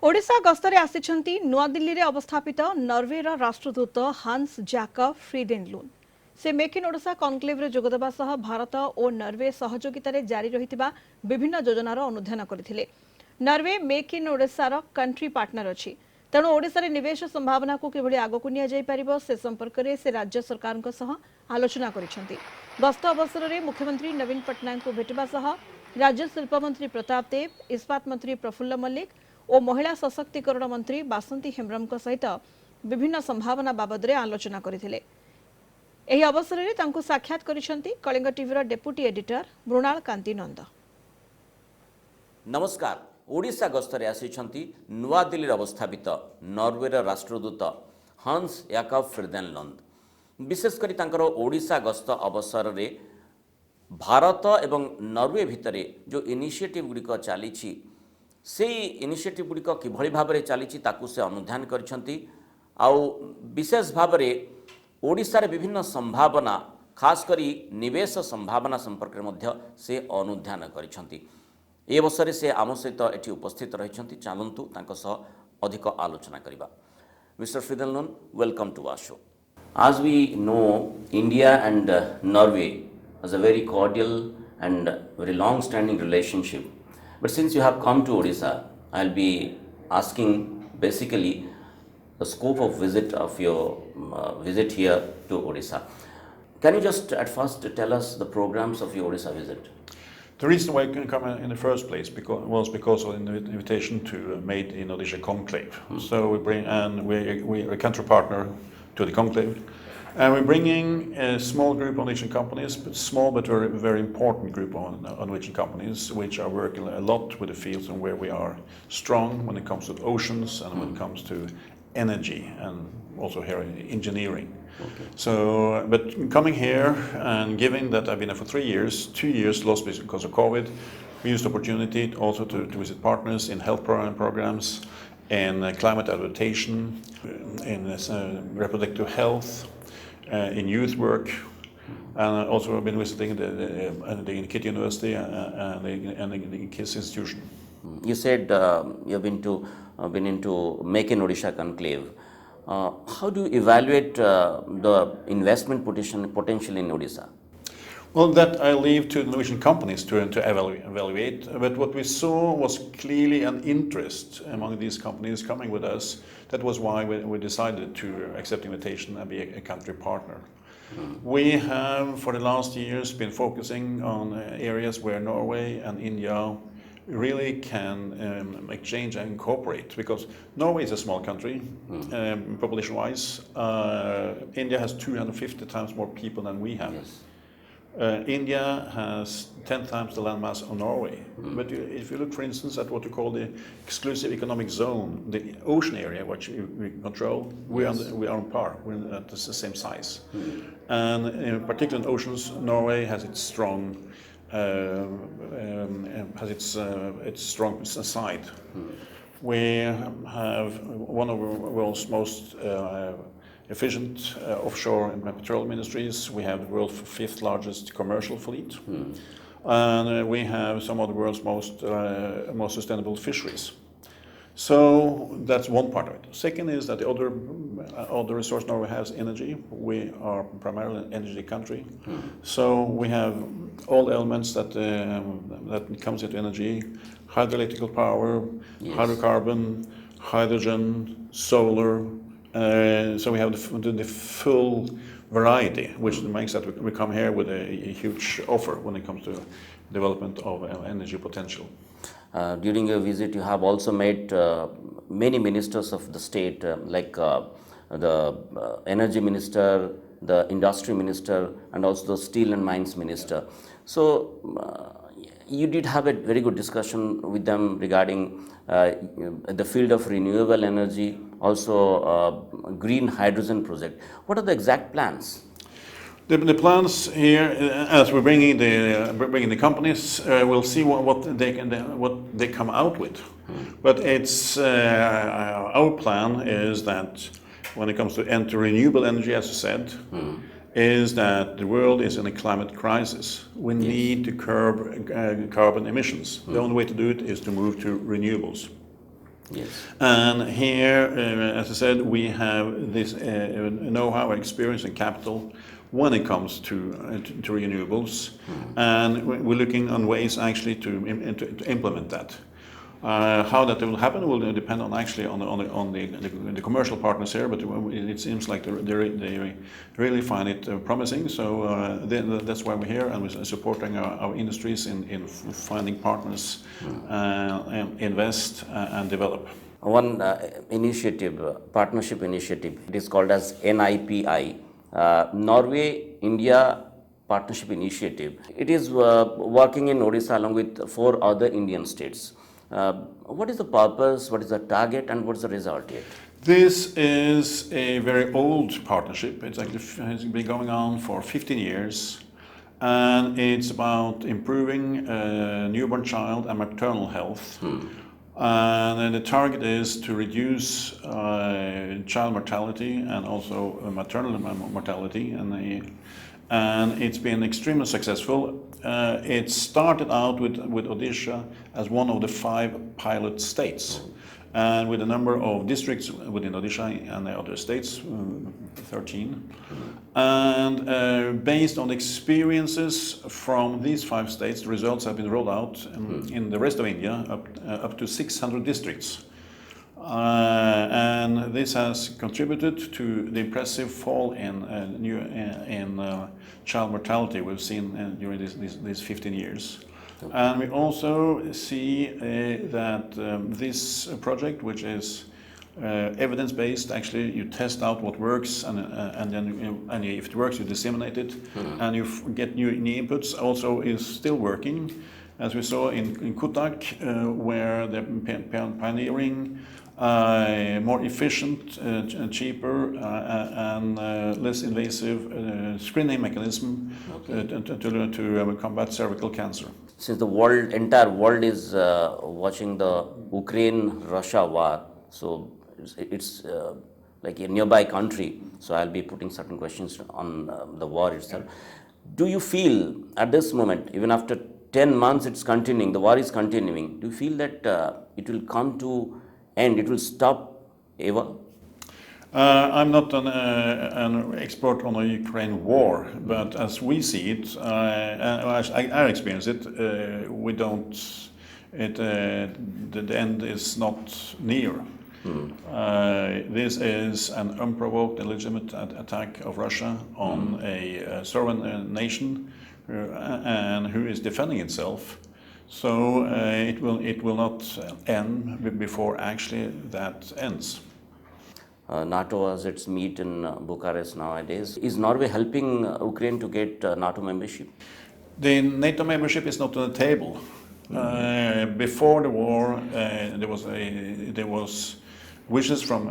ओडिशा गस्तरे आसिछंती नुआदिल्ली रे अवस्थापित नॉर्वेर राष्ट्रदूत हांस जाकब फ्रीडेनलुंड। से make in Odisha conclave रे जोगदेबा सह भारत और नॉर्वे सहयोगितारे जारी रहितिबा विभिन्न योजनार अनुध्यान करथिले। नॉर्वे मेक इन ओडिशार कंट्री पार्टनर अछि, तेणु ओडिशा रे निवेश संभावना को किभଳି आगकु निया जाय परिबो से संपर्क रे से राज्य सरकारक सह आलोचना करिसंती। गस्त अवसर रे मुख्यमंत्री नवीन पटनायक को भेटबा सह राज्य शिल्प मंत्री प्रताप देव, इस्पात मंत्री प्रफुल्ल मल्लिक और महिला सशक्तिकरण मंत्री बासंती हेम्ब्रम सहित विभिन्न संभावना बाबद आलोचना करथिले। एही अवसर में तांको साक्षात करिसंती Kalinga TV deputy editor Mrinal Kanti Nanda. नमस्कार। ओडिशा गस्तरे आसिछंती नुआदिल्ली अवस्थापित नॉर्वेर राष्ट्रदूत हांस जाकब फ्रीडेनलुंड। विशेषकर तांकर ओडिशा गस्त अवसर रे भारत एवं नॉर्वे भितरे जो इनिशिएटिव गुड़िक चली से इनिशिएटिव गुड़िक किभଳି भाबरे चली ताकू से अनुध्यान करिसंती। आउ विशेष भाबरे ओडिशा रे विभिन्न संभावना खास करी निवेश संभावना संपर्क मध्य से अनुध्यान करिसंती। ए अवसर से आम सहित एठी उपस्थित रहिसंती। चालंतु तांको सह अधिक आलोचना करिबा। Mister Friedenlund, welcome to our show. As we know, India and Norway has a very cordial and very long-standing relationship. But since you have come to Odisha, I'll be asking basically the scope of visit of your visit here to Odisha. Can you just at first tell us the programs of your Odisha visit? The reason why I can come in the first place was because of the invitation to made in Odisha conclave. So we bring and we're a country partner to the conclave. And we're bringing a small group of Norwegian companies, but small but very, very important group of Norwegian companies, which are working a lot with the fields and where we are strong when it comes to oceans and when it comes to energy and also here in engineering. Okay. So, but coming here and given that I've been here for 3 years, 2 years lost because of COVID, we used the opportunity also to visit partners in health programs, in climate adaptation, in reproductive health, in youth work, and also I've been visiting the KIT University and the KISS institution. You said you've been into Make in Odisha conclave. How do you evaluate the investment potential in Odisha? Well, that I leave to the Norwegian companies to evaluate. But what we saw was clearly an interest among these companies coming with us. That was why we decided to accept the invitation and be a country partner. We have, for the last years, been focusing on areas where Norway and India really can exchange and cooperate, because Norway is a small country, population-wise. India has 250 times more people than we have. Yes. India has 10 times the landmass of Norway. But if you look, for instance, at what you call the exclusive economic zone, the ocean area which we control, we are on par. We're at the same size. And in particular in oceans, Norway has its strong strong side. We have one of the world's most efficient offshore and petroleum industries. We have the world's 5th largest commercial fleet, and we have some of the world's most sustainable fisheries. So that's one part of it. Second is that the other resource Norway has energy. We are primarily an energy country, so we have all elements that comes into energy: hydroelectrical power, hydrocarbon, hydrogen, solar. So we have the full variety, which makes that we come here with a huge offer when it comes to development of energy potential. During your visit, you have also met many ministers of the state, like the energy minister, the industry minister, and also the steel and mines minister. So you did have a very good discussion with them regarding the field of renewable energy, also green hydrogen project. What are the exact plans? The plans here, as we're bringing the companies, we'll see what they come out with. But it's our plan is that when it comes to enter renewable energy, as you said, is that the world is in a climate crisis. We need to curb carbon emissions. The only way to do it is to move to renewables. Yes. And here, as I said, we have this know-how, experience, and capital when it comes to renewables, and we're looking on ways actually to implement that. How that will happen will depend on actually on the commercial partners here, but it seems like they really find it promising. So that's why we're here, and we're supporting our industries in finding partners, invest and develop. One partnership initiative, it is called as NIPI, Norway-India Partnership Initiative. It is working in Odisha along with 4 other Indian states. What is the purpose, what is the target, and what is the result yet? This is a very old partnership. It's actually has been going on for 15 years, and it's about improving newborn child and maternal health. And then the target is to reduce child mortality and also maternal mortality, and it's been extremely successful. It started out with Odisha as one of the 5 pilot states, and with a number of districts within Odisha and the other states, 13. And based on experiences from these 5 states, the results have been rolled out in the rest of India, up to 600 districts. And this has contributed to the impressive fall in child mortality we've seen during these 15 years. Okay. And we also see that this project, which is evidence-based, actually you test out what works, and then if it works, you disseminate it, and you get new inputs. Also, is still working, as we saw in Kutak, where they're pioneering more efficient, cheaper, and less invasive screening mechanism to combat cervical cancer. Since the entire world is watching the Ukraine-Russia war, so it's like a nearby country, so I'll be putting certain questions on the war itself. Do you feel at this moment, even after 10 months it's continuing, the war is continuing, do you feel that it will come to end, it will stop ever? I'm not an expert on the Ukraine war, but as we see it, as I experience it, we don't. The end is not near. This is an unprovoked, illegitimate attack of Russia on a sovereign nation, and who is defending itself. So it will not end before actually that ends. NATO has its meet in Bucharest nowadays. Is Norway helping Ukraine to get NATO membership? The NATO membership is not on the table. Before the war, there was wishes from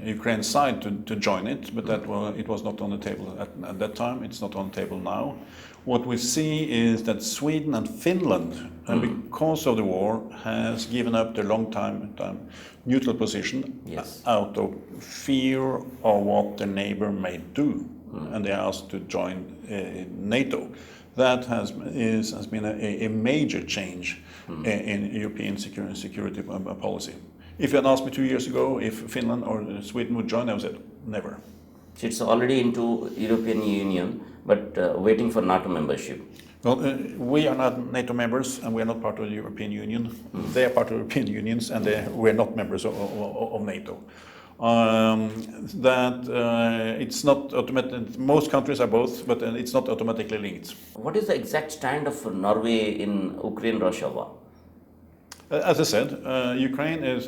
Ukraine's side to join it, but it was not on the table at that time. It's not on the table now. What we see is that Sweden and Finland, because of the war, has given up their long-time neutral position. Yes. Out of fear of what their neighbor may do, and they asked to join NATO. That has been a major change in European security policy. If you had asked me 2 years ago if Finland or Sweden would join, I would have said never. It's already into European Union, but waiting for NATO membership. Well, we are not NATO members, and we are not part of the European Union. They are part of the European Union, and we're not members of NATO. It's not automatic. Most countries are both, but it's not automatically linked. What is the exact stand of Norway in Ukraine-Russia war? As I said, Ukraine is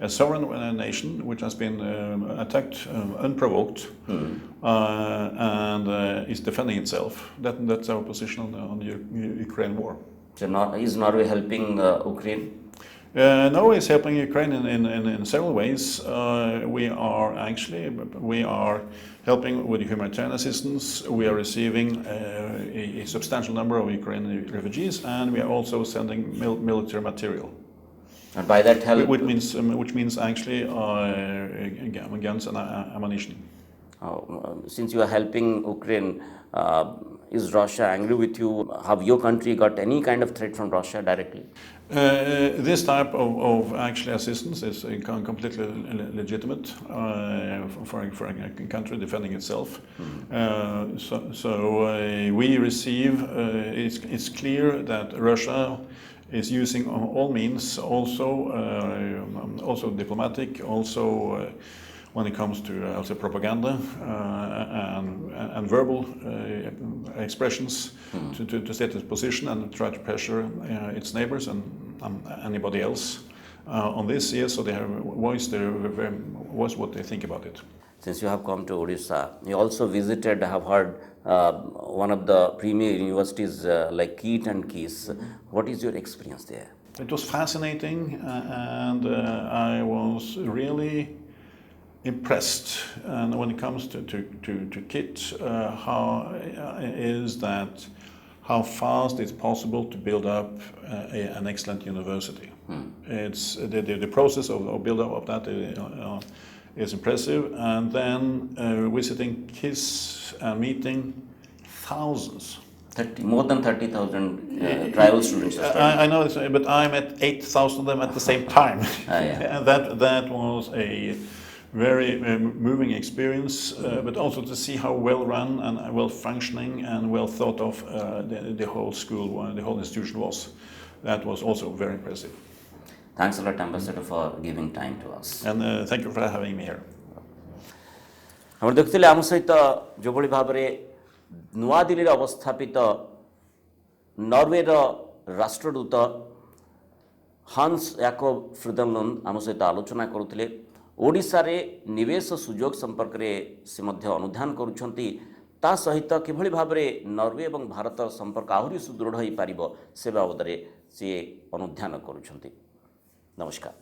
a sovereign nation which has been attacked unprovoked, and is defending itself. That's our position on the Ukraine war. So is Norway helping Ukraine? Norway is helping Ukraine in several ways. We are helping with humanitarian assistance. We are receiving a substantial number of Ukrainian refugees, and we are also sending military material. And by that help, which means actually guns and ammunition. Since you are helping Ukraine, Is Russia angry with you? Have your country got any kind of threat from Russia directly? This type of actually assistance is completely legitimate for a country defending itself. We receive. It's clear that Russia is using all means, also diplomatic, also when it comes to propaganda and verbal expressions to set its position and try to pressure its neighbors and anybody else on this. Yes, so they have voiced what they think about it. Since you have come to Odisha, you also visited, I have heard, one of the premier universities like KIT and KIS. What is your experience there? It was fascinating, and I was really impressed. And when it comes to KIT, how fast it's possible to build up an excellent university. It's the process of build up of that is impressive. And then visiting KIS and meeting thousands. More than 30,000 tribal students. I know, but I met 8,000 of them at the same time. Yeah. And that was a very moving experience, but also to see how well run and well functioning and well thought of the whole school, the whole institution was. That was also very impressive. Thanks a lot, Ambassador, for giving time to us. And thank you for having me here. हम देखते आम सहित जो भाव में नुआ दिल्ली अवस्थापित नॉर्वेर राष्ट्रदूत हांस याकोब फ्रिडेनलुंड आम सहित आलोचना करुले। ओडिशा रे निवेश सुजोग संपर्क रे से मध्य अनुधान करुछंती ता सहित किभଳି भाबरे नॉर्वे एवं भारत संपर्क आहुरी सुदृढ़ होई पारिबो से बाबदरे से अनुधान करुछंती। नमस्कार।